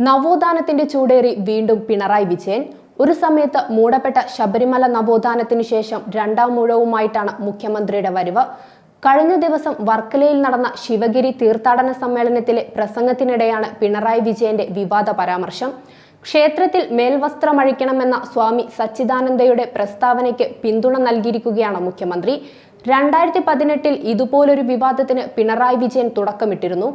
നവോത്ഥാനത്തിന്റെ ചൂടേറി വീണ്ടും പിണറായി വിജയൻ. ഒരു സമയത്ത് മൂടപ്പെട്ട ശബരിമല നവോത്ഥാനത്തിനു ശേഷം രണ്ടാം മൂഴവുമായിട്ടാണ് മുഖ്യമന്ത്രിയുടെ വരവ്. കഴിഞ്ഞ ദിവസം വർക്കലയിൽ നടന്ന ശിവഗിരി തീർത്ഥാടന സമ്മേളനത്തിലെ പ്രസംഗത്തിനിടെയാണ് പിണറായി വിജയന്റെ വിവാദ പരാമർശം. ക്ഷേത്രത്തിൽ മേൽവസ്ത്രമഴിക്കണമെന്ന സ്വാമി സച്ചിദാനന്ദയുടെ പ്രസ്താവനയ്ക്ക് പിന്തുണ നൽകിയിരിക്കുകയാണ് മുഖ്യമന്ത്രി. 2018 ഇതുപോലൊരു വിവാദത്തിന് പിണറായി വിജയൻ തുടക്കമിട്ടിരുന്നു.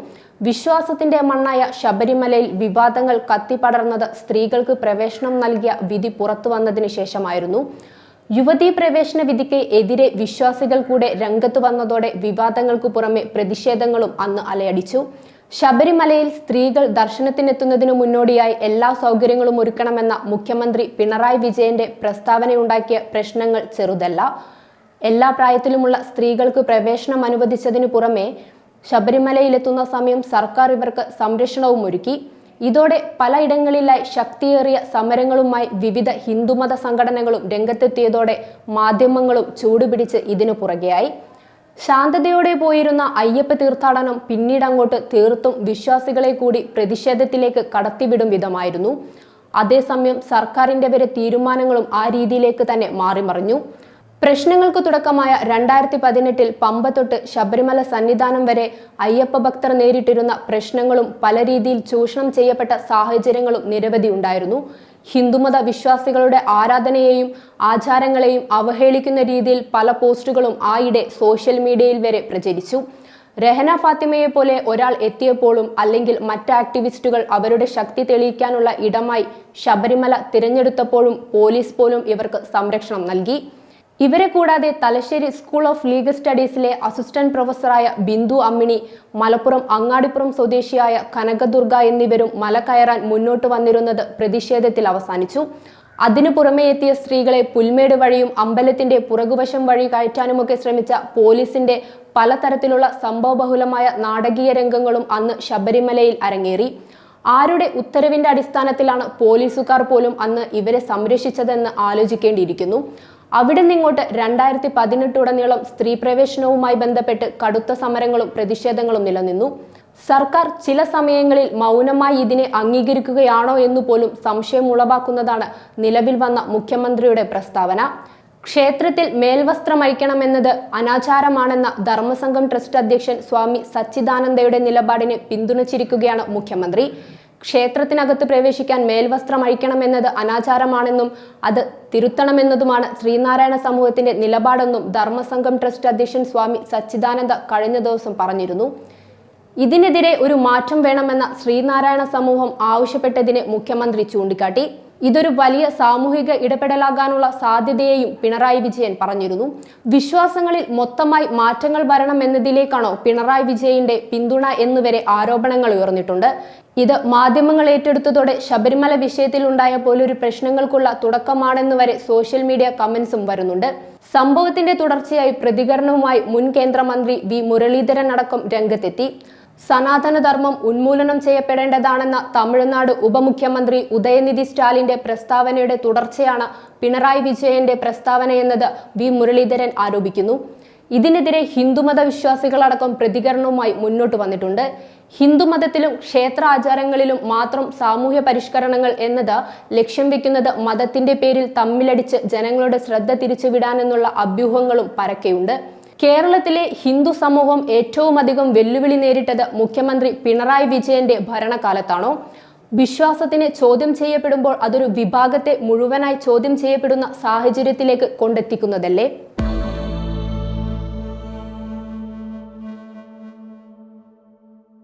വിശ്വാസത്തിന്റെ മണ്ണായ ശബരിമലയിൽ വിവാദങ്ങൾ കത്തിപ്പടർന്നത് സ്ത്രീകൾക്ക് പ്രവേശനം നൽകിയ വിധി പുറത്തു വന്നതിന് ശേഷമായിരുന്നു. യുവതീ പ്രവേശന വിധിക്ക് എതിരെ വിശ്വാസികൾ കൂടെ രംഗത്ത് വന്നതോടെ വിവാദങ്ങൾക്ക് പുറമെ പ്രതിഷേധങ്ങളും അന്ന് അലയടിച്ചു. ശബരിമലയിൽ സ്ത്രീകൾ ദർശനത്തിനെത്തുന്നതിനു മുന്നോടിയായി എല്ലാ സൗകര്യങ്ങളും ഒരുക്കണമെന്ന മുഖ്യമന്ത്രി പിണറായി വിജയന്റെ പ്രസ്താവനയുണ്ടാക്കിയ പ്രശ്നങ്ങൾ ചെറുതല്ല. എല്ലാ പ്രായത്തിലുമുള്ള സ്ത്രീകൾക്ക് പ്രവേശനം അനുവദിച്ചതിനു പുറമെ ശബരിമലയിലെത്തുന്ന സമയം സർക്കാർ ഇവർക്ക് സംരക്ഷണവും ഒരുക്കി. ഇതോടെ പലയിടങ്ങളിലായി ശക്തിയേറിയ സമരങ്ങളുമായി വിവിധ ഹിന്ദുമത സംഘടനകളും രംഗത്തെത്തിയതോടെ മാധ്യമങ്ങളും ചൂടുപിടിച്ച് ഇതിനു പുറകെയായി. ശാന്തതയോടെ പോയിരുന്ന അയ്യപ്പ തീർത്ഥാടനം പിന്നീടങ്ങോട്ട് തീർത്തും വിശ്വാസികളെ കൂടി പ്രതിഷേധത്തിലേക്ക് കടത്തിവിടും വിധമായിരുന്നു. അതേസമയം സർക്കാരിന്റെ വരെ തീരുമാനങ്ങളും ആ രീതിയിലേക്ക് തന്നെ മാറിമറിഞ്ഞു. പ്രശ്നങ്ങൾക്ക് തുടക്കമായ 2018 പമ്പ തൊട്ട് ശബരിമല സന്നിധാനം വരെ അയ്യപ്പ ഭക്തർ നേരിട്ടിരുന്ന പ്രശ്നങ്ങളും പല രീതിയിൽ ചൂഷണം ചെയ്യപ്പെട്ട സാഹചര്യങ്ങളും നിരവധി ഉണ്ടായിരുന്നു. ഹിന്ദുമത വിശ്വാസികളുടെ ആരാധനയെയും ആചാരങ്ങളെയും അവഹേളിക്കുന്ന രീതിയിൽ പല പോസ്റ്റുകളും ആയിടെ സോഷ്യൽ മീഡിയയിൽ വരെ പ്രചരിച്ചു. രഹന ഫാത്തിമയെ പോലെ ഒരാൾ എത്തിയപ്പോഴും അല്ലെങ്കിൽ മറ്റ് ആക്ടിവിസ്റ്റുകൾ അവരുടെ ശക്തി തെളിയിക്കാനുള്ള ഇടമായി ശബരിമല തിരഞ്ഞെടുത്തപ്പോഴും പോലീസ് പോലും ഇവർക്ക് സംരക്ഷണം നൽകി. ഇവരെ കൂടാതെ തലശ്ശേരി സ്കൂൾ ഓഫ് ലീഗൽ സ്റ്റഡീസിലെ അസിസ്റ്റന്റ് പ്രൊഫസറായ ബിന്ദു അമ്മിണി, മലപ്പുറം അങ്ങാടിപ്പുറം സ്വദേശിയായ കനകദുർഗ എന്നിവരും മല കയറാൻ മുന്നോട്ട് വന്നിരുന്നത് പ്രതിഷേധത്തിൽ അവസാനിച്ചു. അതിനു പുറമെ എത്തിയ സ്ത്രീകളെ പുൽമേട് വഴിയും അമ്പലത്തിന്റെ പുറകുവശം വഴി കയറ്റാനുമൊക്കെ ശ്രമിച്ച പോലീസിന്റെ പലതരത്തിലുള്ള സംഭവബഹുലമായ നാടകീയ രംഗങ്ങളും അന്ന് ശബരിമലയിൽ അരങ്ങേറി. ആരുടെ ഉത്തരവിന്റെ അടിസ്ഥാനത്തിലാണ് പോലീസുകാർ പോലും അന്ന് ഇവരെ സംരക്ഷിച്ചതെന്ന് ആലോചിക്കേണ്ടിയിരിക്കുന്നു. അവിടെ നിന്നിങ്ങോട്ട് 2018 സ്ത്രീ പ്രവേശനവുമായി ബന്ധപ്പെട്ട് കടുത്ത സമരങ്ങളും പ്രതിഷേധങ്ങളും നിലനിന്നു. സർക്കാർ ചില സമയങ്ങളിൽ മൗനമായി ഇതിനെ അംഗീകരിക്കുകയാണോ എന്നുപോലും സംശയം ഉളവാക്കുന്നതാണ് നിലവിൽ വന്ന മുഖ്യമന്ത്രിയുടെ പ്രസ്താവന. ക്ഷേത്രത്തിൽ മേൽവസ്ത്രമഴിക്കണമെന്നത് അനാചാരമാണെന്ന ധർമ്മസംഘം ട്രസ്റ്റ് അധ്യക്ഷൻ സ്വാമി സച്ചിദാനന്ദയുടെ നിലപാടിനെ പിന്തുണച്ചിരിക്കുകയാണ് മുഖ്യമന്ത്രി. ക്ഷേത്രത്തിനകത്ത് പ്രവേശിക്കാൻ മേൽവസ്ത്രം അഴിക്കണമെന്നത് അനാചാരമാണെന്നും അത് തിരുത്തണമെന്നതുമാണ് ശ്രീനാരായണ സമൂഹത്തിന്റെ നിലപാടെന്നും ധർമ്മസംഘം ട്രസ്റ്റ് അധ്യക്ഷൻ സ്വാമി സച്ചിദാനന്ദ കഴിഞ്ഞ ദിവസം പറഞ്ഞിരുന്നു. ഇതിനെതിരെ ഒരു മാറ്റം വേണമെന്ന ശ്രീനാരായണ സമൂഹം ആവശ്യപ്പെട്ടതിന് മുഖ്യമന്ത്രി ചൂണ്ടിക്കാട്ടി. ഇതൊരു വലിയ സാമൂഹിക ഇടപെടലാകാനുള്ള സാധ്യതയെയും പിണറായി വിജയൻ പറഞ്ഞിരുന്നു. വിശ്വാസങ്ങളിൽ മൊത്തമായി മാറ്റങ്ങൾ വരണമെന്നതിലേക്കാണോ പിണറായി വിജയന്റെ പിന്തുണ എന്നുവരെ ആരോപണങ്ങൾ ഉയർന്നിട്ടുണ്ട്. ഇത് മാധ്യമങ്ങൾ ഏറ്റെടുത്തതോടെ ശബരിമല വിഷയത്തിൽ ഉണ്ടായ പോലൊരു പ്രശ്നങ്ങൾക്കുള്ള തുടക്കമാണെന്നുവരെ സോഷ്യൽ മീഡിയ കമന്റ്സും വരുന്നുണ്ട്. സംഭവത്തിന്റെ തുടർച്ചയായി പ്രതികരണവുമായി മുൻ കേന്ദ്രമന്ത്രി വി മുരളീധരൻ അടക്കം രംഗത്തെത്തി. സനാതനധർമ്മം ഉന്മൂലനം ചെയ്യപ്പെടേണ്ടതാണെന്ന തമിഴ്നാട് ഉപമുഖ്യമന്ത്രി ഉദയനിധി സ്റ്റാലിന്റെ പ്രസ്താവനയുടെ തുടർച്ചയാണ് പിണറായി വിജയന്റെ പ്രസ്താവനയെന്നത് വി മുരളീധരൻ ആരോപിക്കുന്നു. ഇതിനെതിരെ ഹിന്ദുമത വിശ്വാസികളടക്കം പ്രതികരണവുമായി മുന്നോട്ട് വന്നിട്ടുണ്ട്. ഹിന്ദുമതത്തിലും ക്ഷേത്ര ആചാരങ്ങളിലും മാത്രം സാമൂഹ്യ പരിഷ്കരണങ്ങൾ എന്നത് ലക്ഷ്യം വെക്കുന്നത് മതത്തിന്റെ പേരിൽ തമ്മിലടിച്ച് ജനങ്ങളുടെ ശ്രദ്ധ തിരിച്ചുവിടാനെന്നുള്ള അഭ്യൂഹങ്ങളും പരക്കെയുണ്ട്. കേരളത്തിലെ ഹിന്ദു സമൂഹം ഏറ്റവും അധികം വെല്ലുവിളി നേരിട്ടത് മുഖ്യമന്ത്രി പിണറായി വിജയന്റെ ഭരണകാലത്താണോ? വിശ്വാസത്തിന് ചോദ്യം ചെയ്യപ്പെടുമ്പോൾ അതൊരു വിഭാഗത്തെ മുഴുവനായി ചോദ്യം ചെയ്യപ്പെടുന്ന സാഹചര്യത്തിലേക്ക് കൊണ്ടെത്തിക്കുന്നതല്ലേ?